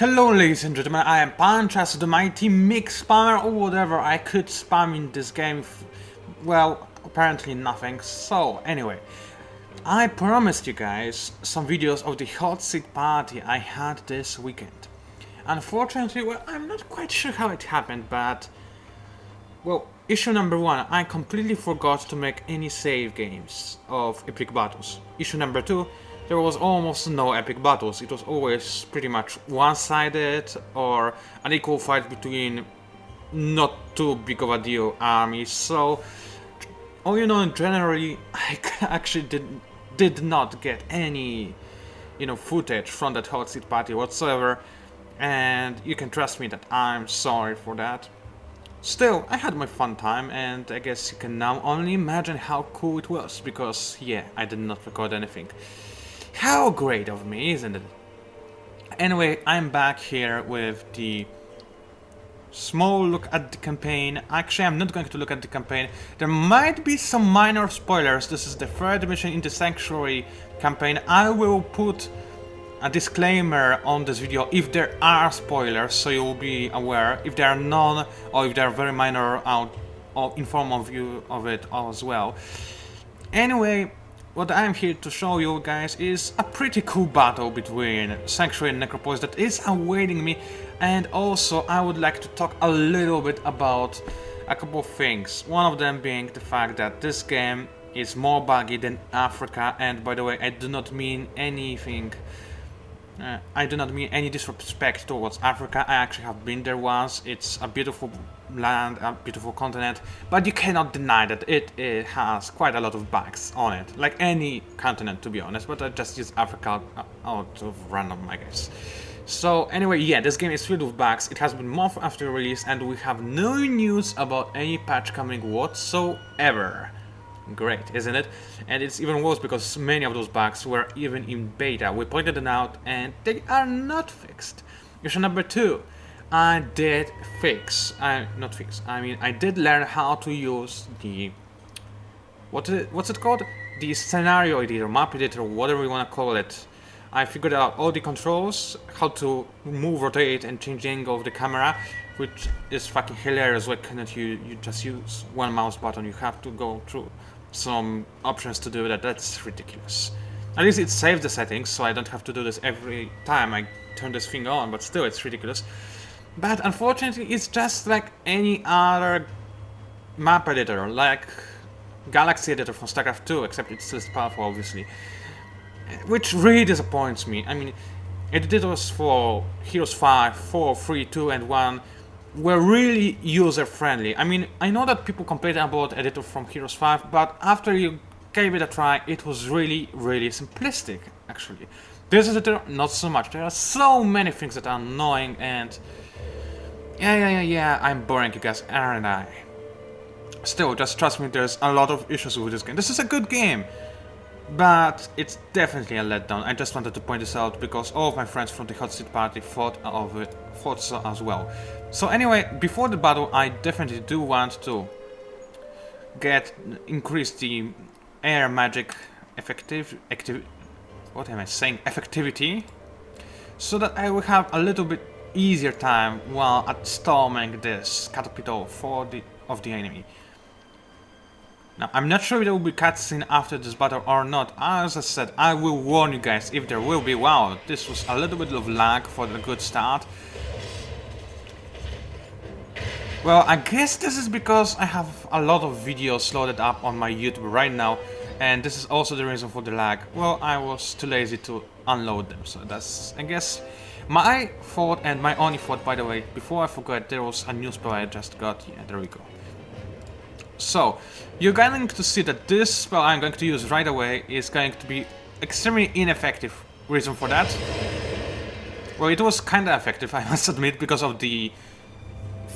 Hello ladies and gentlemen, I am PANCZASU, the mighty mix spammer or whatever I could spam in this game. Well, apparently nothing. So anyway, I promised you guys some videos of the hot seat party I had this weekend. Unfortunately, well, I'm not quite sure how it happened, but well, issue number one, I completely forgot to make any save games of epic battles. Issue number two, there was almost no epic battles. It was always pretty much one-sided or an equal fight between not too big of a deal armies. So, all you know, generally, I actually did not get any, footage from that hot seat party whatsoever, and you can trust me that I'm sorry for that. Still, I had my fun time, and I guess you can now only imagine how cool it was, because, yeah, I did not record anything. How great of me, isn't it? Anyway, I'm back here with the small look at the campaign. Actually, I'm not going to look at the campaign. There might be some minor spoilers. This is the third mission in the Sanctuary campaign. I will put a disclaimer on this video if there are spoilers, so you will be aware. If there are none, or if they are very minor, I'll inform you of it as well. Anyway, what I'm here to show you guys is a pretty cool battle between Sanctuary and Necropolis that is awaiting me, and also I would like to talk a little bit about a couple of things. One of them being the fact that this game is more buggy than Africa, and by the way, I do not mean anything. I do not mean any disrespect towards Africa. I actually have been there once. It's a beautiful land, a beautiful continent, but you cannot deny that it has quite a lot of bugs on it, like any continent to be honest, but I just use Africa out of random, I guess. So anyway, yeah, this game is filled with bugs. It has been a month after release and we have no news about any patch coming whatsoever. Great, isn't it? And it's even worse because many of those bugs were even in beta. We pointed them out and they are not fixed. Issue number two, I did I did learn how to use the what's it called? The scenario editor, map editor, whatever you want to call it. I figured out all the controls, how to move, rotate, and change the angle of the camera, which is fucking hilarious. Why cannot you just use one mouse button? You have to go through some options to do that. That's ridiculous. At least it saved the settings, so I don't have to do this every time I turn this thing on, but still it's ridiculous. But unfortunately, it's just like any other map editor, like Galaxy editor from StarCraft 2, except it's less powerful, obviously. Which really disappoints me. I mean, editors for Heroes 5, 4, 3, 2, and 1 were really user-friendly. I mean, I know that people complain about editor from Heroes 5, but after you gave it a try, it was really, really simplistic, actually. This editor, not so much. There are so many things that are annoying, and yeah, I'm boring you guys, aren't I? Still, just trust me, there's a lot of issues with this game. This is a good game, but it's definitely a letdown. I just wanted to point this out because all of my friends from the hot seat party thought so as well. So anyway, before the battle, I definitely do want to increase the air magic effectivity, so that I will have a little bit easier time while at storming this capital of the enemy. Now, I'm not sure if there will be cutscene after this battle or not. As I said, I will warn you guys if there will be. Wow, this was a little bit of lag for the good start. Well, I guess this is because I have a lot of videos loaded up on my YouTube right now, and this is also the reason for the lag. Well, I was too lazy to unload them, so that's, I guess, my fault and my only fault. By the way, before I forget, there was a new spell I just got. Yeah, there we go. So, you're going to see that this spell I'm going to use right away is going to be extremely ineffective. Reason for that? Well, it was kinda effective, I must admit, because of the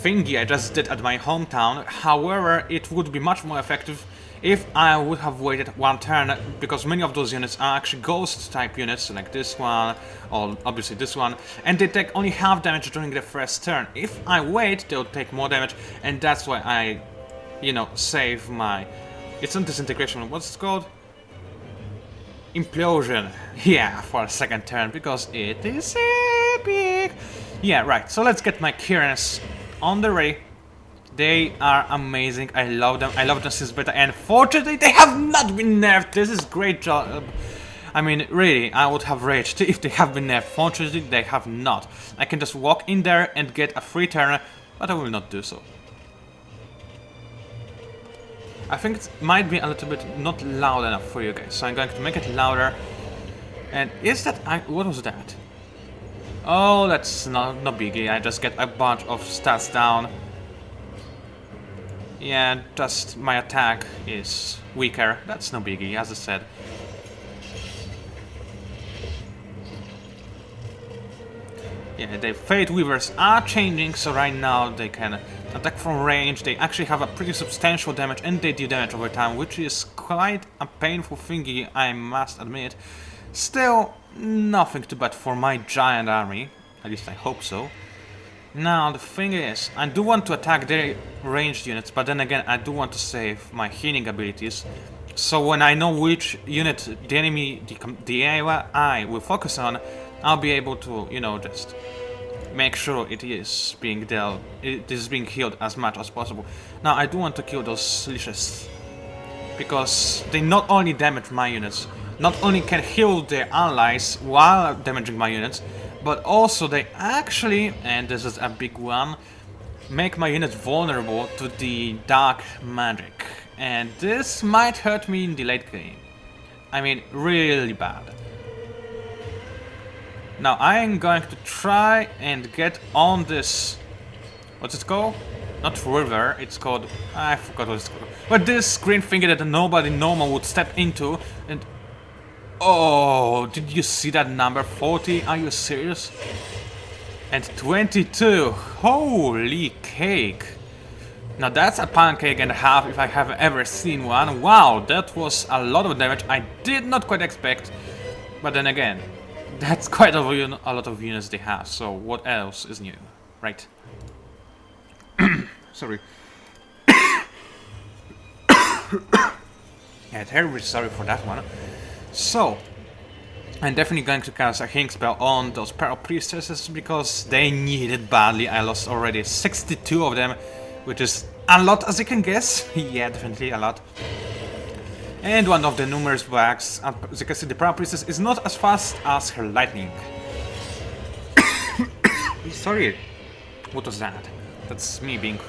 thingy I just did at my hometown. However, it would be much more effective if I would have waited one turn, because many of those units are actually ghost type units, like this one, or obviously this one, and they take only half damage during the first turn. If I wait, they'll take more damage, and that's why I save my... It's not disintegration, what's it called? Implosion. Yeah, for a second turn, because it is epic! Yeah, right, so let's get my Kierans on the way. They are amazing, I love them since beta, and fortunately they have not been nerfed. This is great job. I mean, really, I would have raged if they have been nerfed. Fortunately, they have not. I can just walk in there and get a free turn, but I will not do so. I think it might be a little bit not loud enough for you guys, so I'm going to make it louder. And is that... what was that? Oh, that's not biggie. I just get a bunch of stats down. Yeah, just my attack is weaker. That's no biggie, as I said. Yeah, the Fate Weavers are changing, so right now they can attack from range. They actually have a pretty substantial damage, and they do damage over time, which is quite a painful thingy, I must admit. Still, nothing too bad for my giant army. At least I hope so. Now, the thing is, I do want to attack their ranged units, but then again, I do want to save my healing abilities. So when I know which unit the enemy, the AI will focus on, I'll be able to, you know, just make sure it is being dealt, it is being healed as much as possible. Now, I do want to kill those leashes, because they not only damage my units, not only can heal their allies while damaging my units, but also they actually, and this is a big one, make my units vulnerable to the dark magic. And this might hurt me in the late game. I mean, really bad. Now I am going to try and get on this... what's it called? Not river, it's called... I forgot what it's called. But this green thingy that nobody normal would step into, and... oh, did you see that number? 40? Are you serious? And 22! Holy cake! Now that's a pancake and a half if I have ever seen one. Wow, that was a lot of damage I did not quite expect. But then again, that's quite a lot of units they have, so what else is new, right? Sorry. Yeah, terribly sorry for that one. So, I'm definitely going to cast a healing spell on those Pearl Priestesses because they need it badly. I lost already 62 of them, which is a lot as you can guess. Yeah, definitely a lot. And one of the numerous bugs, as you can see, the Pearl Priestess is not as fast as her lightning. Sorry, what was that? That's me being...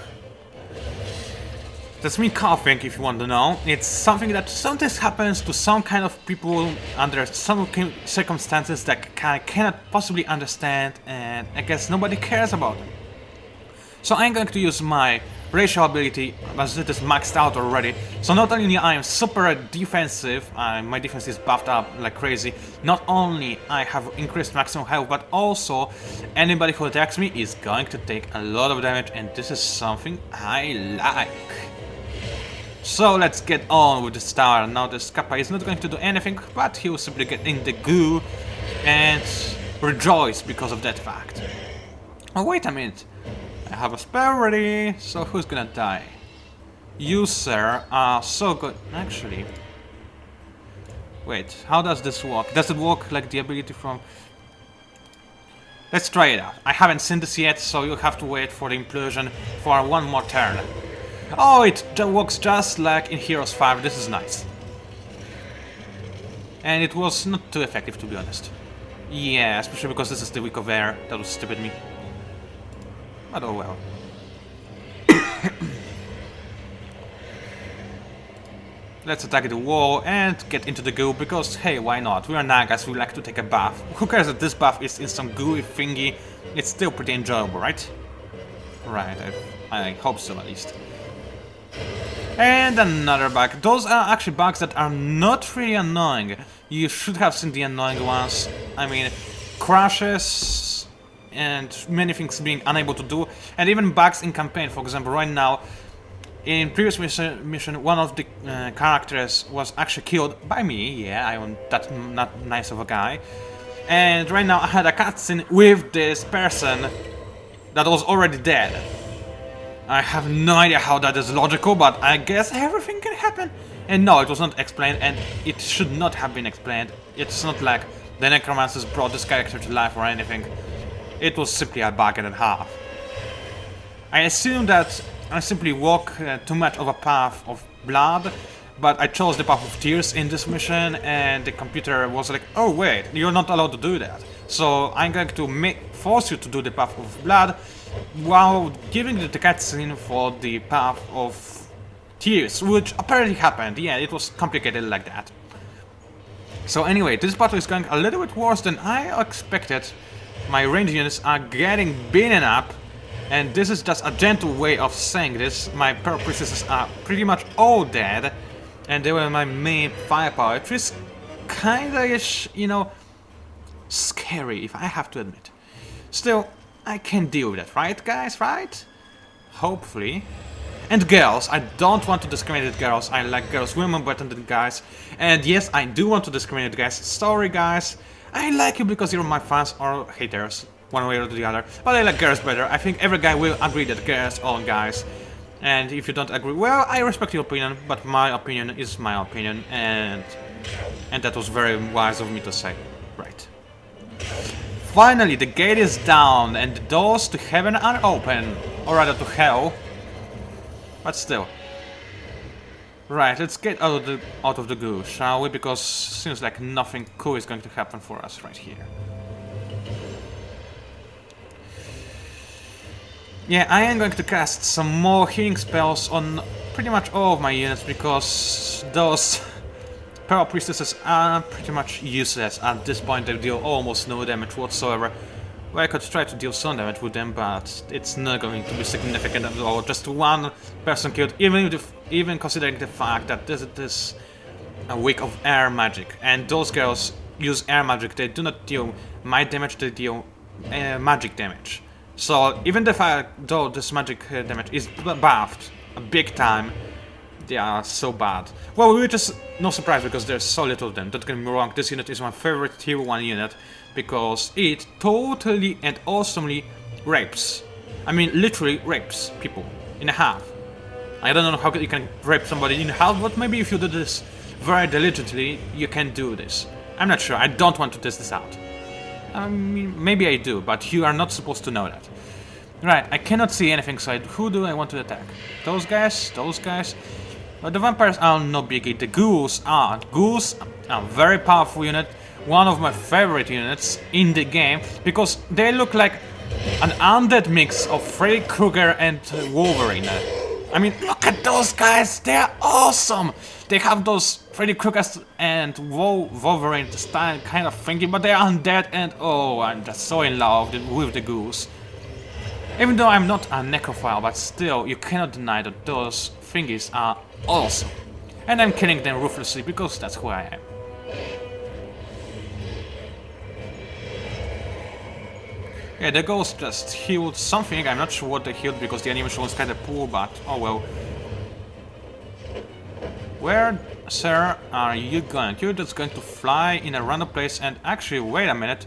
that's me coughing, if you want to know. It's something that sometimes happens to some kind of people under some circumstances that I cannot possibly understand, and I guess nobody cares about them. So I'm going to use my racial ability, as it is maxed out already. So not only I am super defensive, my defense is buffed up like crazy, not only I have increased maximum health, but also anybody who attacks me is going to take a lot of damage, and this is something I like. So let's get on with the star. Now the Kappa is not going to do anything, but he will simply get in the goo and rejoice because of that fact. Oh, wait a minute. I have a spell ready, so who's gonna die? You, sir, are so good. Actually... wait, how does this work? Does it work like the ability from... let's try it out. I haven't seen this yet, so you'll have to wait for the implosion for one more turn. Oh, it works just like in Heroes 5, this is nice. And it was not too effective, to be honest. Yeah, especially because this is the week of air, that was stupid me. But oh well. Let's attack the wall and get into the goo, because hey, why not? We are Nagas, we like to take a bath. Who cares that this bath is in some gooey thingy? It's still pretty enjoyable, right? Right, I hope so at least. And another bug. Those are actually bugs that are not really annoying. You should have seen the annoying ones. I mean, crashes and many things being unable to do, and even bugs in campaign. For example, right now, in previous mission, one of the characters was actually killed by me. Yeah, I'm that not nice of a guy. And right now I had a cutscene with this person that was already dead. I have no idea how that is logical, but I guess everything can happen. And no, it was not explained, and it should not have been explained. It's not like the necromancers brought this character to life or anything. It was simply a bug and a half. I assume that I simply walk too much of a path of blood, but I chose the path of tears in this mission, and the computer was like, oh wait, you're not allowed to do that. So I'm going to force you to do the path of blood, while giving the cutscene for the path of tears, which apparently happened. Yeah, it was complicated like that. So anyway, this battle is going a little bit worse than I expected. My range units are getting beaten up, and this is just a gentle way of saying this. My Pearl Priestesses are pretty much all dead, and they were my main firepower, which is kinda-ish, you know, scary, if I have to admit. Still, I can deal with that, right guys, right? Hopefully. And girls, I don't want to discriminate girls, I like girls, women better than guys. And yes, I do want to discriminate guys, sorry guys. I like you because you're my fans or haters, one way or the other. But I like girls better, I think every guy will agree that girls are guys. And if you don't agree, well, I respect your opinion, but my opinion is my opinion, and that was very wise of me to say, right. Finally, the gate is down, and the doors to heaven are open, or rather to hell. But still. Right, let's get out of the goo, shall we? Because seems like nothing cool is going to happen for us right here. Yeah, I am going to cast some more healing spells on pretty much all of my units, because those Pearl Priestesses are pretty much useless at this point. They deal almost no damage whatsoever. Well, I could try to deal some damage with them, but it's not going to be significant at all. Just one person killed, even considering the fact that this is a week of air magic, and those girls use air magic. They do not deal might damage, they deal magic damage. So even though this magic damage is buffed big time, they are so bad. Well, which is no surprise because there's so little of them. Don't get me wrong, this unit is my favorite tier 1 unit because it totally and awesomely rapes. I mean, literally rapes people in half. I don't know how you can rape somebody in half, but maybe if you do this very diligently, you can do this. I'm not sure, I don't want to test this out. I mean, maybe I do, but you are not supposed to know that. Right, I cannot see anything, so who do I want to attack? Those guys? Those guys? The vampires are no biggie. The ghouls are. Ghouls are a very powerful unit. One of my favorite units in the game, because they look like an undead mix of Freddy Krueger and Wolverine. I mean, look at those guys! They're awesome! They have those Freddy Krueger and Wolverine style kind of thingy, but they are undead, and oh, I'm just so in love with the ghouls. Even though I'm not a necrophile, but still, you cannot deny that those thingies are awesome. And I'm killing them ruthlessly because that's who I am. Yeah, the ghost just healed something. I'm not sure what they healed because the animation was kind of poor, but oh well. Where, sir, are you going? You're just going to fly in a random place and actually, wait a minute.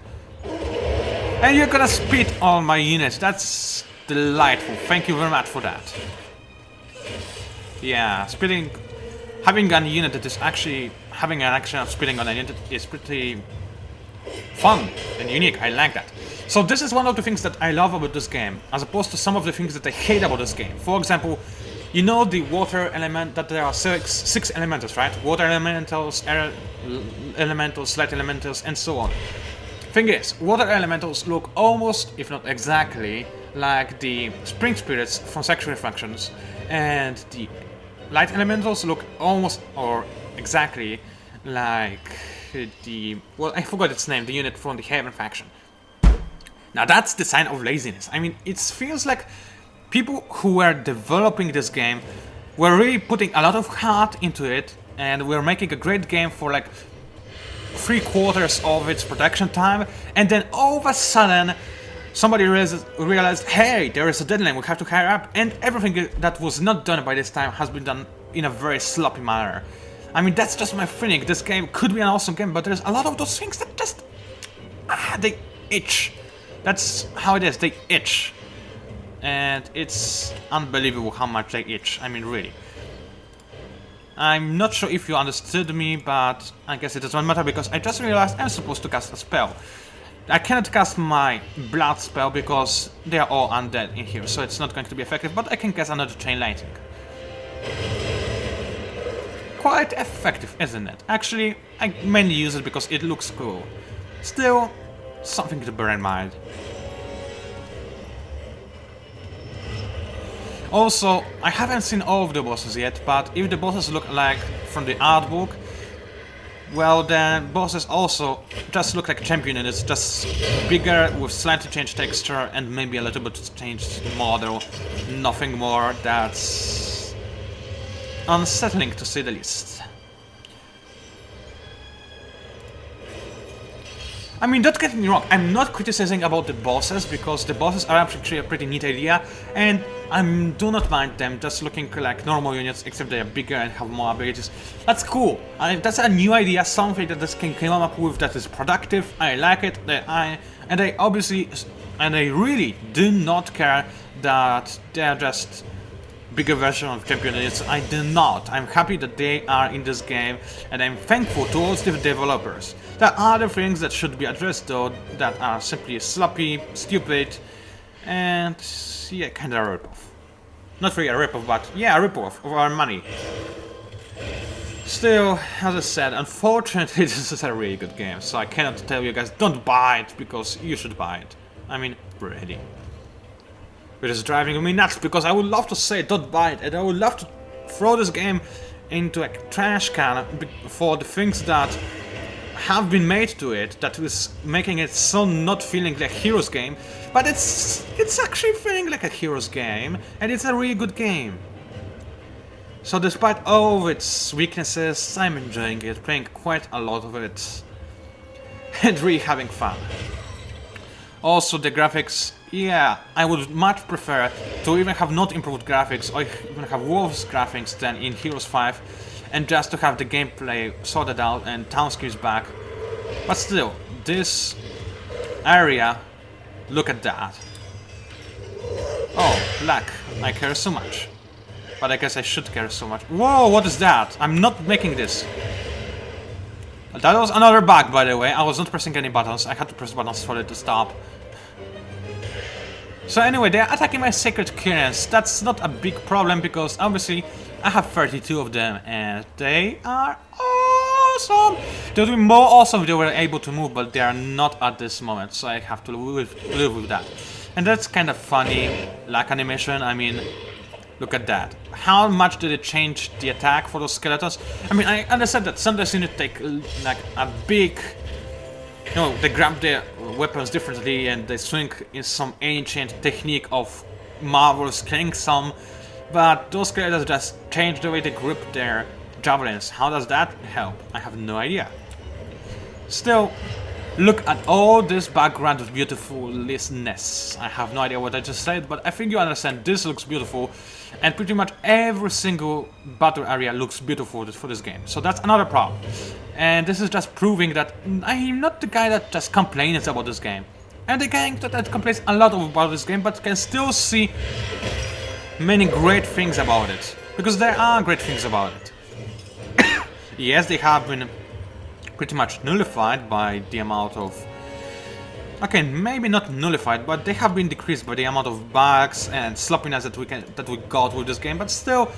And you're gonna spit on my units. That's delightful. Thank you very much for that. Yeah, spitting... Having a unit that is actually... Having an action of spitting on a unit is pretty... fun and unique. I like that. So this is one of the things that I love about this game, as opposed to some of the things that I hate about this game. For example, you know the water element, that there are six elementals, right? Water elementals, air elementals, light elementals, and so on. Thing is, water elementals look almost, if not exactly, like the spring spirits from sexual functions, and the light elementals look almost or exactly like the... well, I forgot its name, the unit from the Heaven faction. Now that's the sign of laziness. I mean, it feels like people who were developing this game were really putting a lot of heart into it, and were making a great game for like 3/4 of its production time, and then all of a sudden somebody realized, hey, there is a deadline, we have to hurry up, and everything that was not done by this time has been done in a very sloppy manner. I mean, that's just my feeling. This game could be an awesome game, but there's a lot of those things that just... they itch. That's how it is, they itch. And it's unbelievable how much they itch, I mean really. I'm not sure if you understood me, but I guess it doesn't matter because I just realized I'm supposed to cast a spell. I cannot cast my blood spell because they are all undead in here, so it's not going to be effective, but I can cast another chain lightning. Quite effective, isn't it? Actually, I mainly use it because it looks cool. Still, something to bear in mind. Also, I haven't seen all of the bosses yet, but if the bosses look like from the art book, well, then bosses also just look like champion units, just bigger with slightly changed texture and maybe a little bit changed model. Nothing more. That's unsettling to say the least. I mean, don't get me wrong, I'm not criticizing about the bosses, because the bosses are actually a pretty neat idea, and I do not mind them just looking like normal units, except they are bigger and have more abilities. That's cool. That's a new idea, something that this game came up with that is productive. I like it. I really do not care that they are just bigger version of champion units. I do not. I'm happy that they are in this game, and I'm thankful towards the developers. There are other things that should be addressed though, that are simply sloppy, stupid, and yeah, kinda a ripoff. Not really a ripoff, but yeah, a ripoff of our money. Still, as I said, unfortunately this is a really good game, so I cannot tell you guys don't buy it, because you should buy it. I mean, really. Which is driving me nuts, because I would love to say don't buy it, and I would love to throw this game into a trash can for the things that have been made to it, that is making it so not feeling like a Heroes game, but it's actually feeling like a Heroes game, and it's a really good game. So despite all of its weaknesses, I'm enjoying it, playing quite a lot of it, and really having fun. Also the graphics, yeah, I would much prefer to even have not improved graphics, or even have worse graphics than in Heroes 5, and just to have the gameplay sorted out and townscapes back. But still, this area, look at that. Oh, black, I care so much. But I guess I should care so much. Whoa, what is that? I'm not making this. That was another bug, by the way. I was not pressing any buttons. I had to press buttons for it to stop. So anyway, they are attacking my sacred clearance. That's not a big problem, because obviously I have 32 of them, and they are awesome! They would be more awesome if they were able to move, but they are not at this moment, so I have to live with that. And that's kind of funny, like animation. I mean, look at that. How much did it change the attack for those skeletons? I mean, I understand that sometimes you need to take like a big... You know, they grab their weapons differently and they swing in some ancient technique of marvelous killing some, but those skeletons just change the way they grip their javelins. How does that help? I have no idea. Still, look at all this background of beautifulness. I have no idea what I just said, but I think you understand. This looks beautiful, and pretty much every single battle area looks beautiful for this game. So that's another problem. And this is just proving that I'm not the guy that just complains about this game. I'm the guy that complains a lot about this game, but can still see many great things about it. Because there are great things about it. Yes, they have been pretty much nullified by the amount of... Okay, maybe not nullified, but they have been decreased by the amount of bugs and sloppiness that we got with this game, but still,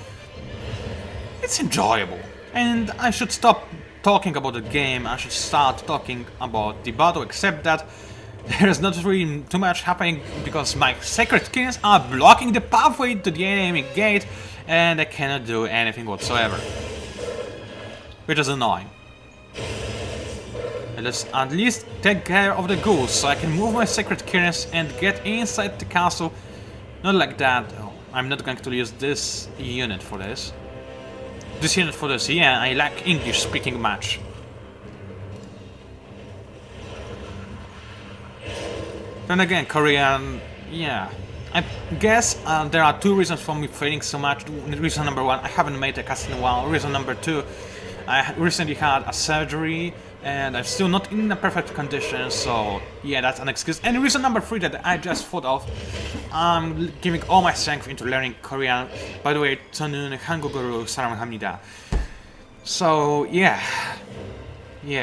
it's enjoyable. And I should stop talking about the game, I should start talking about the battle, except that there's not really too much happening because my sacred kings are blocking the pathway to the enemy gate, and I cannot do anything whatsoever. Which is annoying. Let's at least take care of the ghouls, so I can move my sacred clearance and get inside the castle. Not like that. Oh, I'm not going to use this unit for this. This unit for this, yeah, I like English speaking match. Then again, Korean, yeah. I guess there are two reasons for me failing so much. Reason number one, I haven't made a cast in a while. Reason number two, I recently had a surgery and I'm still not in a perfect condition, so yeah, that's an excuse. And reason number three that I just thought of, I'm giving all my strength into learning Korean. By the way, 저는 한국어로 사랑합니다. So yeah,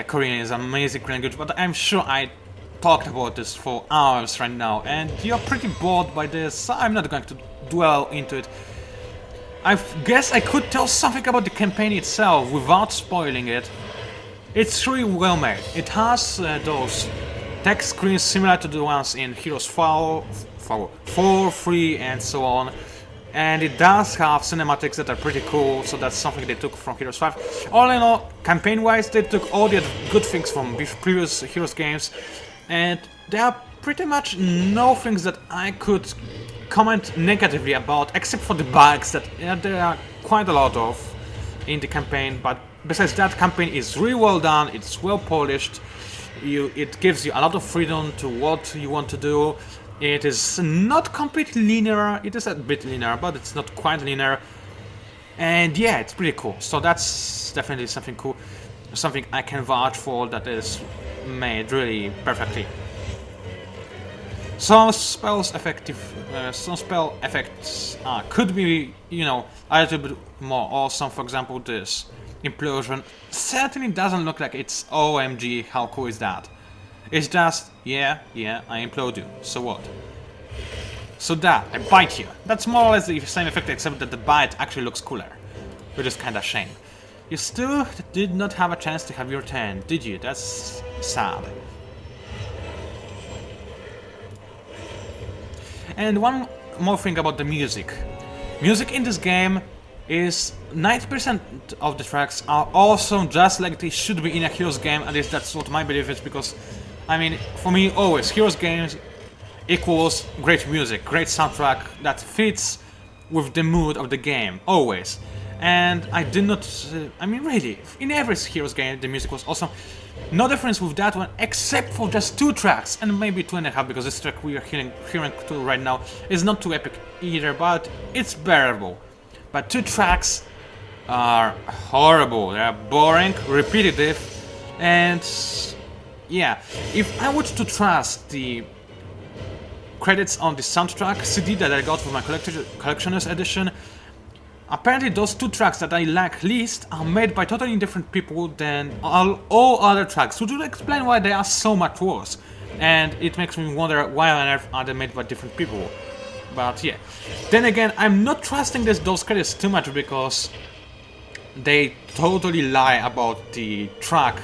Korean is an amazing language, but I'm sure I talked about this for hours right now, and you're pretty bored by this, so I'm not going to dwell into it. I guess I could tell something about the campaign itself without spoiling it. It's really well made. It has those text screens similar to the ones in Heroes 4, 3 and so on. And it does have cinematics that are pretty cool, so that's something they took from Heroes 5. All in all, campaign-wise, they took all the good things from previous Heroes games, and there are pretty much no things that I could comment negatively about, except for the bugs that there are quite a lot of in the campaign. But besides that, campaign is really well done, it's well polished, it gives you a lot of freedom to what you want to do. It is not completely linear, it is a bit linear, but it's not quite linear. And yeah, it's pretty cool. So that's definitely something cool, something I can vouch for, that is made really perfectly. Some spell effects could be, you know, a little bit more awesome. For example, this implosion certainly doesn't look like it's OMG, how cool is that? It's just, yeah, I implode you, so what? So that, I bite you. That's more or less the same effect, except that the bite actually looks cooler, which is kinda shame. You still did not have a chance to have your turn, did you? That's sad. And one more thing about the music. Music in this game is 90% of the tracks are awesome, just like they should be in a Heroes game. At least that's what my belief is, because I mean, for me, always Heroes games equals great music, great soundtrack that fits with the mood of the game, always. And I did not, I mean really, in every Heroes game the music was awesome. No difference with that one, except for just 2 tracks, and maybe 2.5, because this track we are hearing to right now is not too epic either, but it's bearable. But 2 tracks are horrible, they are boring, repetitive, and yeah, if I were to trust the credits on the soundtrack CD that I got for my collector's edition, apparently those 2 tracks that I like least are made by totally different people than all other tracks, which would explain why they are so much worse. And it makes me wonder why on earth are they made by different people. But yeah. Then again, I'm not trusting those credits too much, because they totally lie about the track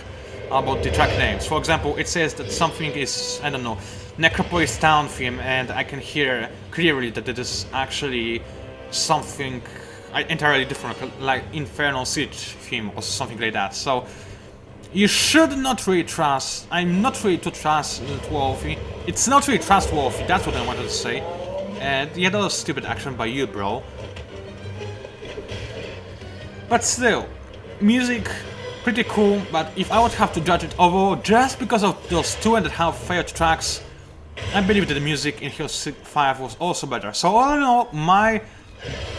names. For example, it says that something is, I don't know, Necropolis town theme, and I can hear clearly that it is actually something entirely different, like Infernal Siege theme or something like that. So you should not really trust. I'm not really too trustworthy. It's not really trustworthy. That's what I wanted to say. And yet another stupid action by you, bro. But still, music pretty cool. But if I would have to judge it overall, just because of those 2.5 failed tracks, I believe that the music in Heroes 5 was also better. So all in all, my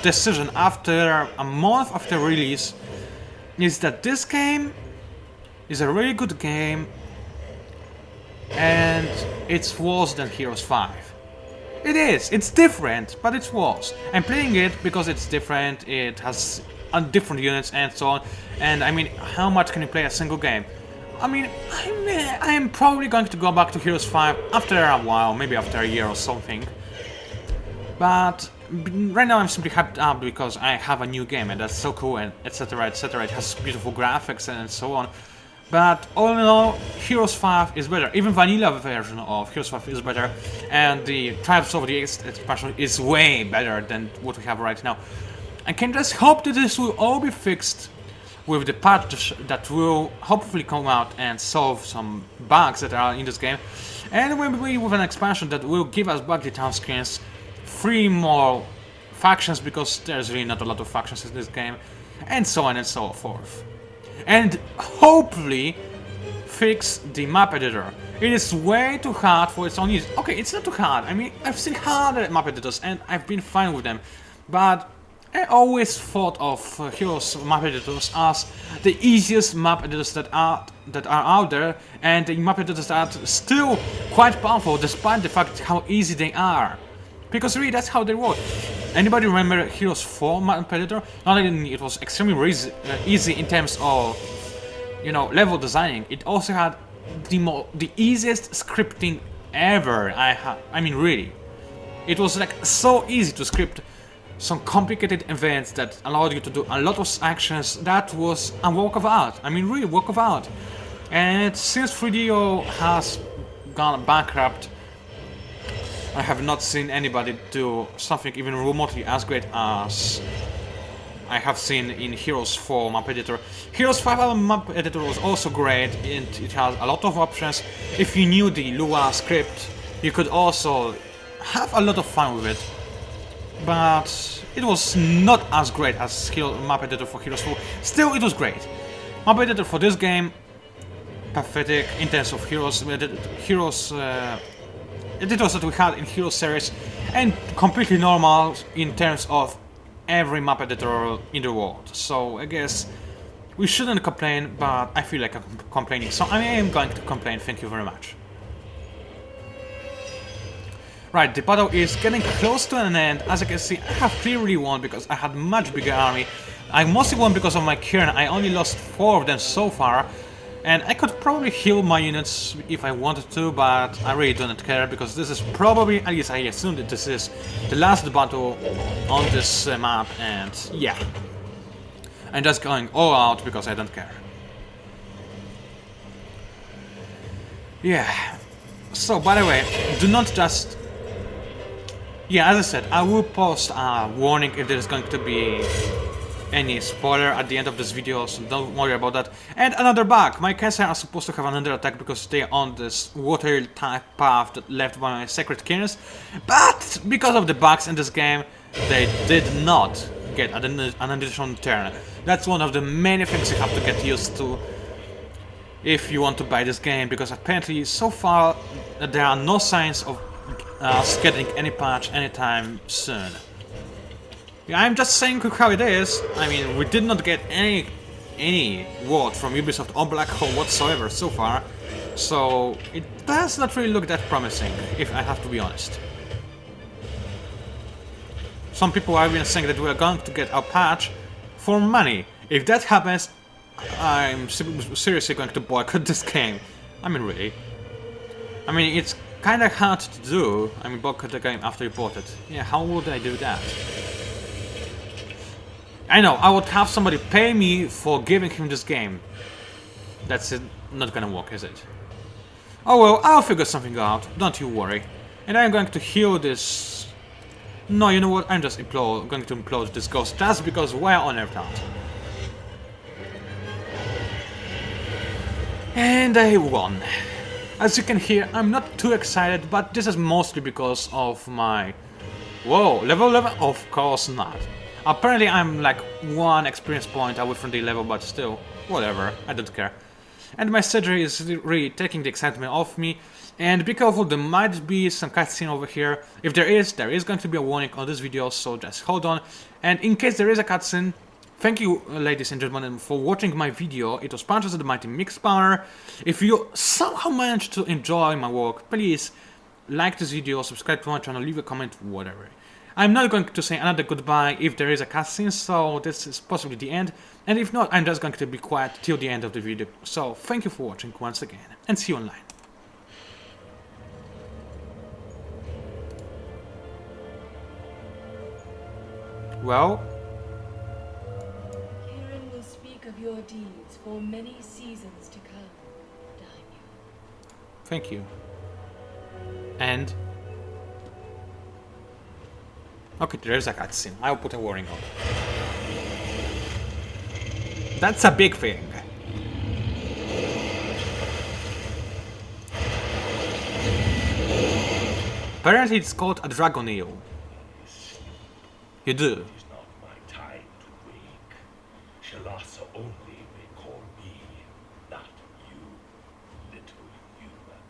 decision after a month after release is that this game is a really good game, and it's worse than Heroes 5. It is, it's different, but it's worse. I'm playing it because it's different, it has different units and so on, and I mean, how much can you play a single game? I mean, I'm probably going to go back to Heroes 5 after a while, maybe after a year or something. But right now I'm simply hyped up because I have a new game, and that's so cool, and etc, etc. It has beautiful graphics and so on. But all in all, Heroes 5 is better. Even vanilla version of Heroes 5 is better, and the Tribes of the East expansion is way better than what we have right now. I can just hope that this will all be fixed with the patch that will hopefully come out and solve some bugs that are in this game, and maybe with an expansion that will give us back the town screens, 3 more factions, because there's really not a lot of factions in this game, and so on and so forth. And hopefully fix the map editor. It is way too hard for its own use. Okay, it's not too hard. I mean, I've seen harder map editors and I've been fine with them, but I always thought of Heroes map editors as the easiest map editors that are out there, and the map editors that are still quite powerful despite the fact how easy they are. Because really, that's how they work. Anybody remember Heroes 4 map editor? Not only it was extremely easy in terms of, you know, level designing, it also had the easiest scripting ever I mean, really. It was like so easy to script some complicated events that allowed you to do a lot of actions. That was a work of art. I mean, really, work of art. And since 3DO has gone bankrupt, I have not seen anybody do something even remotely as great as I have seen in Heroes 4 map editor. Heroes 5 map editor was also great, and it has a lot of options. If you knew the Lua script, you could also have a lot of fun with it. But it was not as great as map editor for Heroes 4. Still, it was great. Map editor for this game, pathetic in terms of editors that we had in Heroes series, and completely normal in terms of every map editor in the world. So I guess we shouldn't complain, but I feel like I'm complaining, so I am going to complain. Thank you very much. Right, the battle is getting close to an end. As you can see, I have clearly won because I had much bigger army. I mostly won because of my Kieran. I only lost 4 of them so far, and I could probably heal my units if I wanted to, but I really don't care because this is probably, at least I assume that this is the last battle on this map, and yeah. I'm just going all out because I don't care. Yeah. So, by the way, do not just... Yeah, as I said, I will post a warning if there is going to be any spoiler at the end of this video, so don't worry about that. And another bug, my Kansai are supposed to have another attack because they are on this water type path that left by my sacred Kings, but because of the bugs in this game, they did not get an additional turn. That's one of the many things you have to get used to if you want to buy this game, because apparently so far there are no signs of us getting any patch anytime soon. Yeah, I'm just saying how it is. I mean, we did not get any word from Ubisoft or Black Hole whatsoever so far, so it does not really look that promising, if I have to be honest. Some people are even saying that we are going to get a patch for money. If that happens, I'm seriously going to boycott this game. I mean, really. I mean, it's kind of hard to do. I mean, boycott the game after you bought it. Yeah, how would I do that? I know, I would have somebody pay me for giving him this game. That's it, not gonna work, is it? Oh well, I'll figure something out, don't you worry. And I'm going to heal this... No, you know what, I'm just going to implode this ghost just because why on earth not? And I won. As you can hear, I'm not too excited, but this is mostly because of my... Whoa, level 11? Of course not. Apparently I'm like 1 experience point away from the level, but still, whatever, I don't care. And my surgery is really taking the excitement off me, and be careful, there might be some cutscene over here. If there is going to be a warning on this video, so just hold on. And in case there is a cutscene, thank you, ladies and gentlemen, for watching my video. It was PANCZASU, the Mighty Mix Spammer. If you somehow managed to enjoy my work, please like this video, subscribe to my channel, leave a comment, whatever. I'm not going to say another goodbye if there is a cutscene, so this is possibly the end. And if not, I'm just going to be quiet till the end of the video. So thank you for watching once again, and see you online. Well... Kieran will speak of your deeds for many seasons to come, Daimyo. Thank you. And... Okay, there's a cutscene. I'll put a warning on. That's a big thing. Apparently it's called a dragon eel. You do. It is not my time to wake. Shalasa only may call me, not you, little human.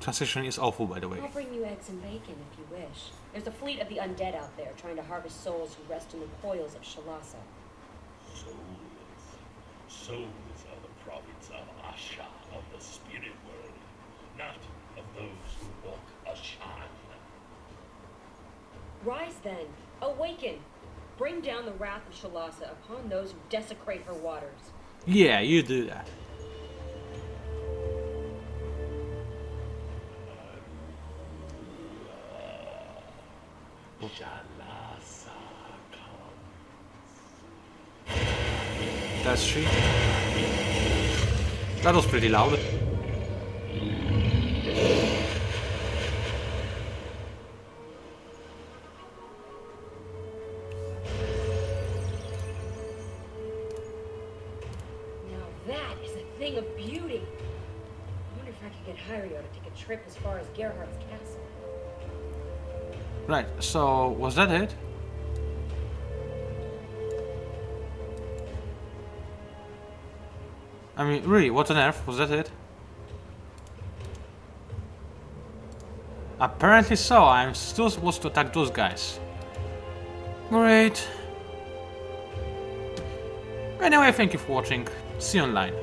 Translation is awful, by the way. I'll bring you eggs and bacon if you wish. There's a fleet of the undead out there trying to harvest souls who rest in the coils of Shalasa. Souls are the province of Asha, of the spirit world, not of those who walk Ashan. Rise then, awaken! Bring down the wrath of Shalasa upon those who desecrate her waters. Yeah, you do that. Shalasa comes. Does she? That was pretty loud. Now that is a thing of beauty. I wonder if I could get Hyrio to take a trip as far as Gerhardt's castle. Right, so was that it? I mean, really, what on earth? Was that it? Apparently so, I'm still supposed to attack those guys. Great. Anyway, thank you for watching. See you online.